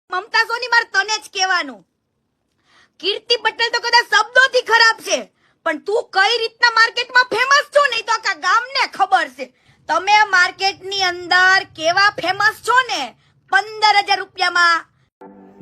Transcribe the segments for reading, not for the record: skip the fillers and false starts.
મમતા સોની મારે તને જ કહેવાનું, કીર્તિ પટેલ તો કદાચ શબ્દોથી ખરાબ છે, પણ તું કઈ રીતના માર્કેટમાં ફેમસ છો ને તો આખા ગામને ખબર છે. તમે માર્કેટની અંદર કેવા ફેમસ છો ને, 15,000 રૂપિયામાં.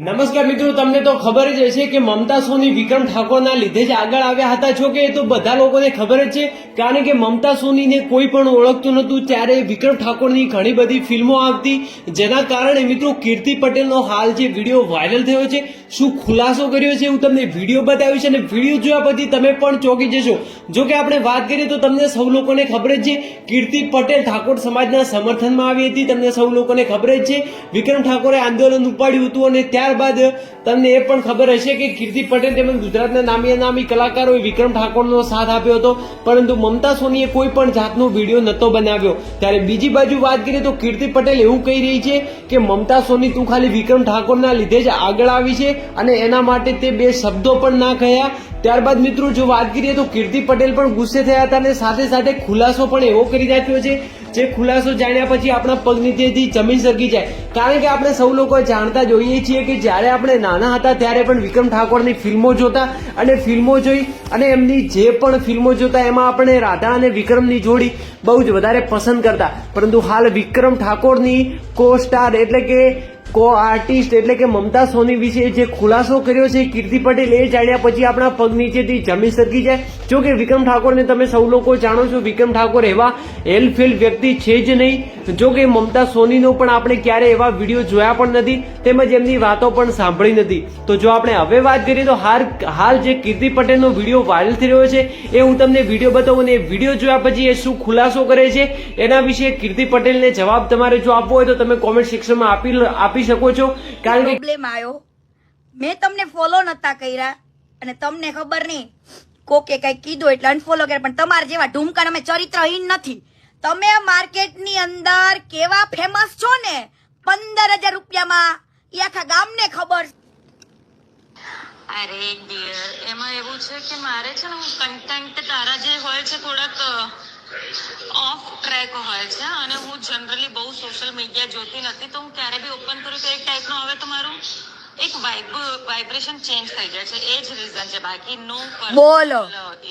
નમસ્કાર મિત્રો, તમને તો ખબર જ હશે કે મમતા સોની વિક્રમ ઠાકોરના લીધે જ આગળ આવ્યા હતા. જો કે એ તો બધા લોકોને ખબર જ છે, કારણ કે મમતા સોનીને કોઈ પણ ઓળખતું નહોતું. ત્યારે વિક્રમ ઠાકોરની ઘણી બધી ફિલ્મો આવતી, જેના કારણે મિત્રો કીર્તિ પટેલનો હાલ જે વિડીયો વાયરલ થયો છે, શું ખુલાસો કર્યો છે, હું તમને વિડીયો બતાવ્યું છે અને વિડીયો જોયા પછી તમે પણ ચોંકી જશો. જો કે આપણે વાત કરીએ તો તમને સૌ લોકોને ખબર જ છે, કીર્તિ પટેલ ઠાકોર સમાજના સમર્થનમાં આવી હતી. તમને સૌ લોકોને ખબર જ છે, વિક્રમ ઠાકોરે આંદોલન ઉપાડ્યું હતું અને ત્યારબાદ તમને એ પણ ખબર હશે કે કીર્તિ પટેલ તેમજ ગુજરાતના નામી અનામી કલાકારોએ વિક્રમ ઠાકોરનો સાથ આપ્યો હતો, પરંતુ મમતા સોનીએ કોઈ પણ જાતનો વિડીયો નહોતો બનાવ્યો. ત્યારે બીજી બાજુ વાત કરીએ તો કીર્તિ પટેલ એવું કહી રહી છે કે મમતા સોની તું ખાલી વિક્રમ ઠાકોરના લીધે જ આગળ આવી છે અને એના માટે તે બે શબ્દો પણ ના કહ્યા. ત્યારબાદ મિત્રો જો વાત કરીએ તો કીર્તિ પટેલ પણ ગુસ્સે થયા હતા અને સાથે સાથે ખુલાસો પણ એવો કરી નાખ્યો છે, જે ખુલાસો જાણ્યા પછી આપણા પગ નીચેથી જમીન સરકી જાય. કારણ કે આપણે સૌ લોકો જાણતા જોઈએ છીએ કે જ્યારે આપણે નાના હતા ત્યારે પણ વિક્રમ ઠાકોરની ફિલ્મો જોતા અને ફિલ્મો જોઈ અને એમની જે પણ ફિલ્મો જોતા એમાં આપણે રાધા અને વિક્રમની જોડી બહુ જ વધારે પસંદ કરતા. પરંતુ હાલ વિક્રમ ઠાકોરની કો સ્ટાર એટલે કે કો આર્ટિસ્ટ એટલે કે મમતા સોની વિશે જે ખુલાસો કર્યો છે કીર્તિ પટેલ, એ જાણ્યા પછી આપણા પગ નીચેથી જમીન સરકી જાય. જો કે વિક્રમ ઠાકોરને તમે સૌ લોકો જાણો છો, વિક્રમ ઠાકોર એવા હેલ્પફેલ વ્યક્તિ છે જ નહીં. જો કે મમતા સોનીનો પણ આપણે ક્યારે એવા વિડીયો જોયા પણ નથી, તેમજ એમની વાતો પણ સાંભળી નથી. તો જો આપણે હવે વાત કરીએ તો હાલ જે કીર્તિ પટેલનો વિડીયો વાયરલ થઈ રહ્યો છે, એ હું તમને વિડીયો બતાવું અને એ વિડીયો જોયા પછી એ શું ખુલાસો કરે છે એના વિશે કીર્તિ પટેલને જવાબ તમારે જો આપવો હોય તો તમે કોમેન્ટ સેક્શનમાં આપી શકો છો. કારણ કે પ્રોબ્લેમ આવ્યો, મેં તમને ફોલો નતા કર્યા અને તમને ખબર નહીં કોકે કઈ કીધું એટલે અનફોલો કર્યા, પણ તમારા જેવા ઢૂમકાન અમે ચરિત્રહીન નથી. તમે માર્કેટની અંદર કેવા ફેમસ છો ને, 15,000 રૂપિયામાં, એ આખા ગામને ખબર છે. અરે ડિયર, એમાં એવું છે કે મારે છે ને કન્ટેન્ટ તારા જે હોય છે થોડાક ઓફ ટ્રેક હોય છે અને હું જનરલી બહુ સોશિયલ મીડિયા જોતી નથી, તો હું ક્યારે બી ઓપન કરું તો એક ટાઈપનો હવે તમારું એક વાઇબ્રેશન ચેન્જ થઈ જાય છે, એ જ રીઝન છે, બાકી નો બોલો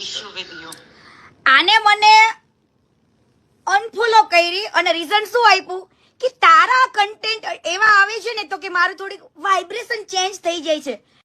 ઇશ્યુ વિથ યુ. આને મને અનફોલો કરી અને રીઝન શું આપ્યું કે તારા કન્ટેન્ટ એવા આવે છે ને તો કે મારું થોડીક વાઇબ્રેશન ચેન્જ થઈ જાય છે.